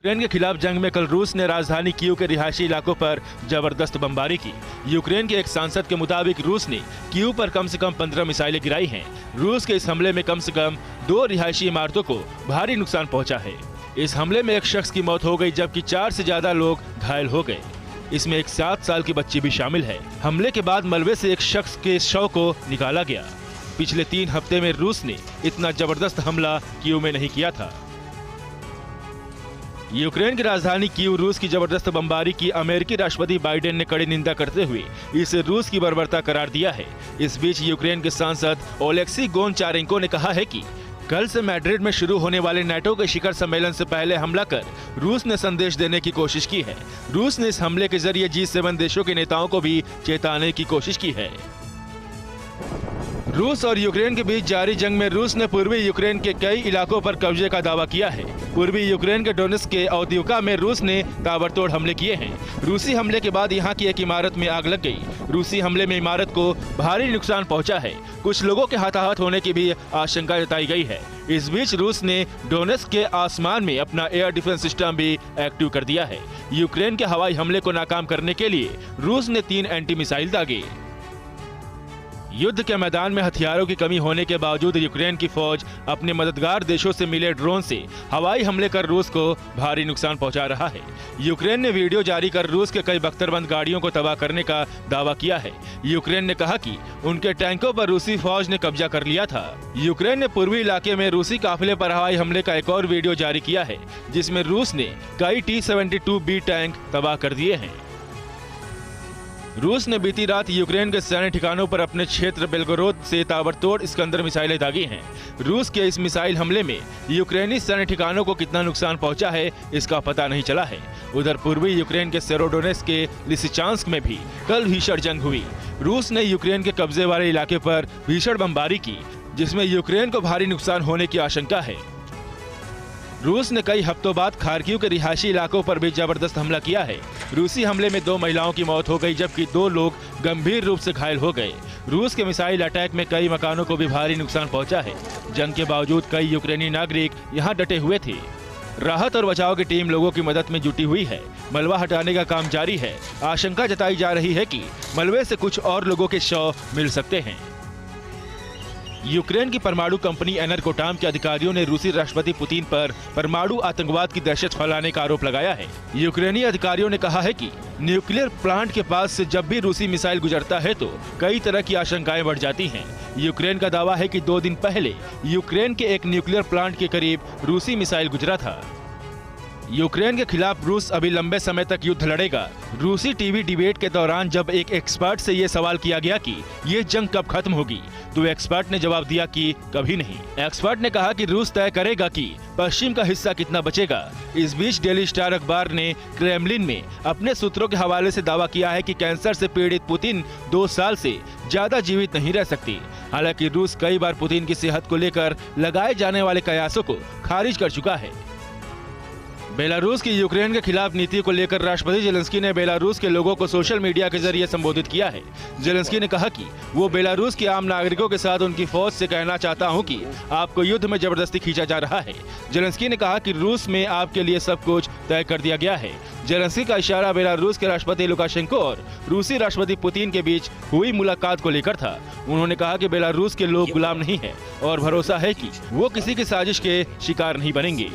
Ukraine के खिलाफ जंग में कल रूस ने राजधानी कीव के रिहायशी इलाकों पर जबरदस्त बमबारी की। यूक्रेन के एक सांसद के मुताबिक रूस ने कीव पर कम से कम 15 मिसाइलें गिराई हैं। रूस के इस हमले में कम से कम 2 रिहायशी इमारतों को भारी नुकसान पहुंचा है। इस हमले में एक शख्स की मौत हो गई जबकि 4 से ज्यादा लोग घायल हो गए। इसमें एक 7 साल की बच्ची भी शामिल है। हमले के बाद मलबे से एक शख्स के शव को निकाला गया। पिछले 3 हफ्ते में रूस ने इतना जबरदस्त हमला कीव में नहीं किया था। यूक्रेन की राजधानी कीव रूस की जबरदस्त बमबारी की अमेरिकी राष्ट्रपति बाइडेन ने कड़ी निंदा करते हुए इसे रूस की बर्बरता करार दिया है। इस बीच यूक्रेन के सांसद ओलेक्सी गोनचारेंको ने कहा है कि कल से मैड्रिड में शुरू होने वाले नाटो के शिखर सम्मेलन से पहले हमला कर रूस ने संदेश देने की कोशिश की है। रूस ने इस हमले के जरिए G7 देशों के नेताओं को भी चेताने की कोशिश की है। रूस और यूक्रेन के बीच जारी जंग में रूस ने पूर्वी यूक्रेन के कई इलाकों पर कब्जे का दावा किया है। पूर्वी यूक्रेन के डोनेट्स्क के औद्योगिका में रूस ने ताबड़तोड़ हमले किए हैं। रूसी हमले के बाद यहां की एक इमारत में आग लग गई। रूसी हमले में इमारत को भारी नुकसान पहुंचा है। कुछ लोगों के हताहत होने की भी आशंका जताई गई है। इस बीच रूस ने डोनेट्स्क के आसमान में अपना एयर डिफेंस सिस्टम भी एक्टिव कर दिया है। यूक्रेन के हवाई हमले को नाकाम करने के लिए रूस ने 3 एंटी मिसाइल दागे। युद्ध के मैदान में हथियारों की कमी होने के बावजूद यूक्रेन की फौज अपने मददगार देशों से मिले ड्रोन से हवाई हमले कर रूस को भारी नुकसान पहुंचा रहा है। यूक्रेन ने वीडियो जारी कर रूस के कई बख्तरबंद गाड़ियों को तबाह करने का दावा किया है। यूक्रेन ने कहा कि उनके टैंकों पर रूसी फौज ने कब्जा कर लिया था। यूक्रेन ने पूर्वी इलाके में रूसी काफिले पर हवाई हमले का एक और वीडियो जारी किया है जिसमें रूस ने कई T-72B टैंक तबाह कर दिए हैं। रूस ने बीती रात यूक्रेन के सैन्य ठिकानों पर अपने क्षेत्र बेलगोरोद से ताबड़तोड़ इस्कंदर मिसाइलें दागी हैं। रूस के इस मिसाइल हमले में यूक्रेनी सैन्य ठिकानों को कितना नुकसान पहुंचा है इसका पता नहीं चला है। उधर पूर्वी यूक्रेन के सेरोडोनेस्क के लिसिचांस्क में भी कल भीषण जंग हुई। रूस ने यूक्रेन के कब्जे वाले इलाके पर भीषण बमबारी की जिसमें यूक्रेन को भारी नुकसान होने की आशंका है। रूस ने कई हफ्तों बाद खार्किव के रिहायशी इलाकों पर भी जबरदस्त हमला किया है। रूसी हमले में 2 महिलाओं की मौत हो गई जबकि 2 लोग गंभीर रूप से घायल हो गए। रूस के मिसाइल अटैक में कई मकानों को भी भारी नुकसान पहुंचा है। जंग के बावजूद कई यूक्रेनी नागरिक यहां डटे हुए थे। राहत और बचाव की टीम लोगों की मदद में जुटी हुई है। मलबा हटाने का काम जारी है। आशंका जताई जा रही है कि मलबे से कुछ और लोगों के शव मिल सकते हैं। यूक्रेन की परमाणु कंपनी एनर्गोटाम के अधिकारियों ने रूसी राष्ट्रपति पुतिन पर परमाणु आतंकवाद की दहशत फैलाने का आरोप लगाया है। यूक्रेनी अधिकारियों ने कहा है कि न्यूक्लियर प्लांट के पास से जब भी रूसी मिसाइल गुजरता है तो कई तरह की आशंकाएं बढ़ जाती हैं। यूक्रेन का दावा है कि 2 दिन पहले यूक्रेन के एक न्यूक्लियर प्लांट के करीब रूसी मिसाइल गुजरा था। यूक्रेन के खिलाफ रूस अभी लंबे समय तक युद्ध लड़ेगा। रूसी टीवी डिबेट के दौरान जब एक एक्सपर्ट से ये सवाल किया गया कि ये जंग कब खत्म होगी तो एक्सपर्ट ने जवाब दिया कि कभी नहीं। एक्सपर्ट ने कहा कि रूस तय करेगा कि पश्चिम का हिस्सा कितना बचेगा। इस बीच डेली स्टार अखबार ने क्रेमलिन में अपने सूत्रों के हवाले से दावा किया है कि कैंसर से पीड़ित पुतिन 2 साल से ज्यादा जीवित नहीं रह सकती। हालांकि रूस कई बार पुतिन की सेहत को लेकर लगाए जाने वाले कयासों को खारिज कर चुका है। बेलारूस की यूक्रेन के खिलाफ नीति को लेकर राष्ट्रपति जेलेंस्की ने बेलारूस के लोगों को सोशल मीडिया के जरिए संबोधित किया है। जेलेंस्की ने कहा कि वो बेलारूस के आम नागरिकों के साथ उनकी फौज से कहना चाहता हूं कि आपको युद्ध में जबरदस्ती खींचा जा रहा है। जेलेंस्की ने कहा कि रूस में आपके लिए सब कुछ तय कर दिया गया है। जेलेंस्की का इशारा बेलारूस के राष्ट्रपति लुकाशेंको और रूसी राष्ट्रपति पुतिन के बीच हुई मुलाकात को लेकर था। उन्होंने कहा कि बेलारूस के लोग गुलाम नहीं है और भरोसा है कि वो किसी की साजिश के शिकार नहीं बनेंगे।